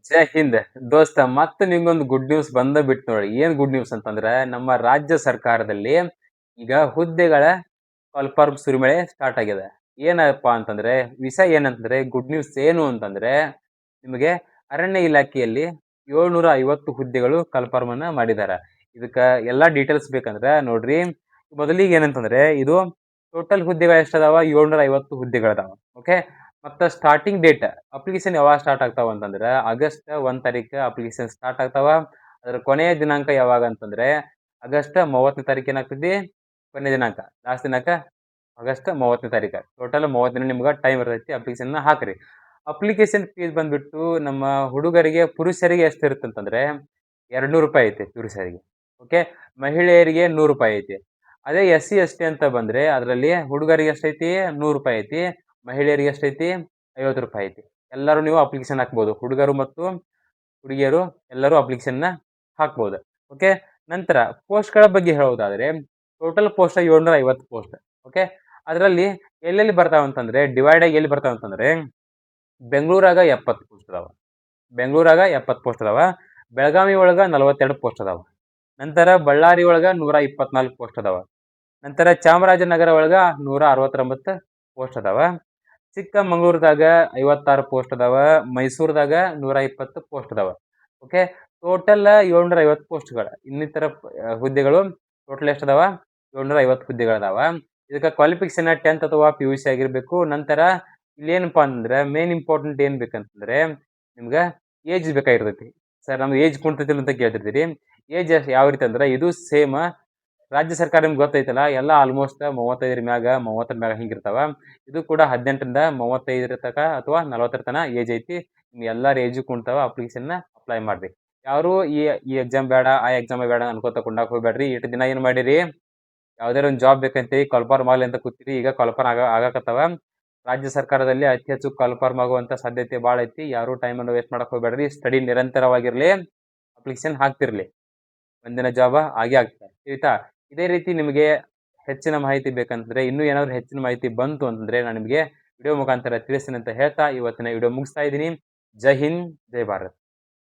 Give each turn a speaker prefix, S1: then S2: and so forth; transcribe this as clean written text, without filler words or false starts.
S1: ಜೈ ಹಿಂದ್. ದೋಸ್ತ ಮತ್ತೆ ನಿಮ್ಗೊಂದು ಗುಡ್ ನ್ಯೂಸ್ ಬಂದ ಬಿಟ್ಟು ನೋಡಿ. ಏನ್ ಗುಡ್ ನ್ಯೂಸ್ ಅಂತಂದ್ರೆ ನಮ್ಮ ರಾಜ್ಯ ಸರ್ಕಾರದಲ್ಲಿ ಈಗ ಹುದ್ದೆಗಳ ಕಾಲ್ಫಾರ್ಮ್ ಸುರಿಮಳೆ ಸ್ಟಾರ್ಟ್ ಆಗಿದೆ. ಏನಪ್ಪಾ ಅಂತಂದ್ರೆ ವಿಷಯ ಏನಂತಂದ್ರೆ ಗುಡ್ ನ್ಯೂಸ್ ಏನು ಅಂತಂದ್ರೆ ನಿಮಗೆ ಅರಣ್ಯ ಇಲಾಖೆಯಲ್ಲಿ 750 ಹುದ್ದೆಗಳು ಕಾಲ್ಫಾರ್ಮ್ ಅನ್ನ ಮಾಡಿದ್ದಾರೆ. ಇದಕ್ಕ ಎಲ್ಲಾ ಡೀಟೇಲ್ಸ್ ಬೇಕಂದ್ರೆ ನೋಡ್ರಿ. ಮೊದಲಿಗೆ ಏನಂತಂದ್ರೆ ಇದು ಟೋಟಲ್ ಹುದ್ದೆಗಳು ಎಷ್ಟದಾವ? 750 ಹುದ್ದೆಗಳದಾವ. ಓಕೆ, ಮತ್ತ ಸ್ಟಾರ್ಟಿಂಗ್ ಡೇಟ್ ಅಪ್ಲಿಕೇಶನ್ ಯಾವಾಗ ಸ್ಟಾರ್ಟ್ ಆಗ್ತಾವ ಅಂತಂದ್ರೆ ಆಗಸ್ಟ್ 1 ತಾರೀಕು ಅಪ್ಲಿಕೇಶನ್ ಸ್ಟಾರ್ಟ್ ಆಗ್ತಾವ. ಅದ್ರ ಕೊನೆಯ ದಿನಾಂಕ ಯಾವಾಗ ಅಂತಂದ್ರೆ ಆಗಸ್ಟ್ 30ನೇ ತಾರೀಕು ಏನಾಗ್ತದೆ ಕೊನೆಯ ದಿನಾಂಕ. ಲಾಸ್ಟ್ ದಿನಾಂಕ ಆಗಸ್ಟ್ 30ನೇ ತಾರೀಕು. ಟೋಟಲ್ 30 ದಿನ ನಿಮ್ಗೆ ಟೈಮ್ ಇರ್ತೈತಿ. ಅಪ್ಲಿಕೇಶನ್ ಹಾಕ್ರಿ. ಅಪ್ಲಿಕೇಶನ್ ಫೀಸ್ ಬಂದ್ಬಿಟ್ಟು ನಮ್ಮ ಹುಡುಗರಿಗೆ ಪುರುಷರಿಗೆ ಎಷ್ಟು ಇರುತ್ತೆ ಅಂತಂದ್ರೆ 200 ರೂಪಾಯಿ ಐತಿ ಪುರುಷರಿಗೆ. ಓಕೆ, ಮಹಿಳೆಯರಿಗೆ 100 ರೂಪಾಯಿ ಐತಿ. ಅದೇ SC ST ಅಂತ ಬಂದ್ರೆ ಅದರಲ್ಲಿ ಹುಡುಗರಿಗೆ ಎಷ್ಟೈತಿ 100 ರೂಪಾಯಿ ಐತಿ, ಮಹಿಳೆಯರಿಗೆ ಎಷ್ಟೈತಿ 50 ರೂಪಾಯಿ ಐತಿ. ಎಲ್ಲರೂ ನೀವು ಅಪ್ಲಿಕೇಶನ್ ಹಾಕ್ಬೋದು. ಹುಡುಗರು ಮತ್ತು ಹುಡುಗಿಯರು ಎಲ್ಲರೂ ಅಪ್ಲಿಕೇಶನ್ ಹಾಕ್ಬೋದು. ಓಕೆ, ನಂತರ ಪೋಸ್ಟ್ಗಳ ಬಗ್ಗೆ ಹೇಳೋದಾದ್ರೆ ಟೋಟಲ್ ಪೋಸ್ಟ್ 750 ಪೋಸ್ಟ್. ಓಕೆ, ಅದರಲ್ಲಿ ಎಲ್ಲೆಲ್ಲಿ ಬರ್ತಾವ ಅಂತಂದ್ರೆ ಡಿವೈಡ್ ಆಗಿ ಎಲ್ಲಿ ಬರ್ತಾವ ಅಂತಂದ್ರೆ ಬೆಂಗಳೂರಾಗ 70 ಪೋಸ್ಟ್ ಅದಾವ. ಬೆಂಗಳೂರಾಗ 70 ಪೋಸ್ಟ್ ಅದಾವ. ಬೆಳಗಾವಿ ಒಳಗ 42 ಪೋಸ್ಟ್ ಅದಾವ. ನಂತರ ಬಳ್ಳಾರಿ ಒಳಗ 124 ಪೋಸ್ಟ್ ಅದಾವ. ನಂತರ ಚಾಮರಾಜನಗರ ಒಳಗ 169 ಪೋಸ್ಟ್ ಅದಾವ. ಚಿಕ್ಕಮಂಗ್ಳೂರ್ದಾಗ 56 ಪೋಸ್ಟ್ ಅದಾವ. ಮೈಸೂರ್ದಾಗ 120 ಪೋಸ್ಟ್ ಅದಾವ. ಓಕೆ, ಟೋಟಲ್ 750 ಪೋಸ್ಟ್ಗಳು. ಇನ್ನಿತರ ಹುದ್ದೆಗಳು ಟೋಟಲ್ ಎಷ್ಟು ಅದಾವ? 750 ಹುದ್ದೆಗಳದಾವ. ಇದಕ್ಕೆ ಕ್ವಾಲಿಫಿಕೇಶನ್ 10th ಅಥವಾ PUC ಆಗಿರ್ಬೇಕು. ನಂತರ ಇಲ್ಲೇನಪ್ಪಾ ಅಂತಂದ್ರೆ ಮೇನ್ ಇಂಪಾರ್ಟೆಂಟ್ ಏನ್ ಬೇಕಂತಂದ್ರೆ ನಿಮ್ಗೆ ಏಜ್ ಬೇಕಾಗಿರ್ತೈತಿ. ಸರ್ ನಮ್ಗೆ ಏಜ್ ಕುಂತೈತಿಲ್ಲ ಅಂತ ಕೇಳ್ತಿರ್ತೀರಿ. ಏಜ್ ಯಾವ ರೀತಿ ಅಂದ್ರೆ ಇದು ಸೇಮ್ ರಾಜ್ಯ ಸರ್ಕಾರ ನಿಮ್ಗೆ ಗೊತ್ತೈತಲ್ಲ, ಎಲ್ಲ ಆಲ್ಮೋಸ್ಟ್ 35 ಮ್ಯಾಗ 30 ಮ್ಯಾಗ ಹಿಂಗಿರ್ತಾವ. ಇದು ಕೂಡ 18ರಿಂದ 35 ತನಕ ಅಥವಾ 40 ತನ ಏಜ್ ಐತಿ. ನಿಮ್ ಎಲ್ಲಾರ ಏಜು ಕುಂತಾವ. ಅಪ್ಲಿಕೇಶನ್ ಅಪ್ಲೈ ಮಾಡ್ರಿ. ಯಾರು ಈ ಎಕ್ಸಾಮ್ ಬೇಡ ಆ ಎಕ್ಸಾಮ್ ಬೇಡ ಅನ್ಕೋತ ಕೊಂಡಾಕ್ ಹೋಗ್ಬೇಡ್ರಿ. ಇಷ್ಟು ದಿನ ಏನ್ ಮಾಡಿರಿ, ಯಾವ್ದಾರ ಒಂದು ಜಾಬ್ ಬೇಕಂತೇಳಿ ಕಾಲ್ಫಾರ್ಮ್ ಆಗಲಿ ಅಂತ ಕೂತಿರಿ. ಈಗ ಕಾಲ್ಫಾರ್ಮ್ ಆಗಾಕತ್ತಾವ. ರಾಜ್ಯ ಸರ್ಕಾರದಲ್ಲಿ ಅತಿ ಹೆಚ್ಚು ಕಾಲ್ಫಾರ್ಮ್ ಆಗುವಂತ ಸಾಧ್ಯತೆ ಭಾಳ ಐತಿ. ಯಾರು ಟೈಮ್ ಅನ್ನು ವೇಸ್ಟ್ ಮಾಡಕ್ ಹೋಗ್ಬೇಡ್ರಿ. ಸ್ಟಡಿ ನಿರಂತರವಾಗಿರ್ಲಿ, ಅಪ್ಲಿಕೇಶನ್ ಹಾಕ್ತಿರ್ಲಿ, ಒಂದಿನ ಜಾಬ್ ಆಗೇ ಆಗ್ತದೆ. ಆಯ್ತಾ? ಇದೇ ರೀತಿ ನಿಮಗೆ ಹೆಚ್ಚಿನ ಮಾಹಿತಿ ಬೇಕಂತಂದ್ರೆ, ಇನ್ನೂ ಏನಾದ್ರು ಹೆಚ್ಚಿನ ಮಾಹಿತಿ ಬಂತು ಅಂತಂದ್ರೆ ನಾನು ನಿಮಗೆ ವಿಡಿಯೋ ಮುಖಾಂತರ ತಿಳಿಸ್ತೀನಿ ಅಂತ ಹೇಳ್ತಾ ಇವತ್ತಿನ ವಿಡಿಯೋ ಮುಗಿಸ್ತಾ ಇದ್ದೀನಿ. ಜೈ ಹಿಂದ್, ಜೈ ಭಾರತ್.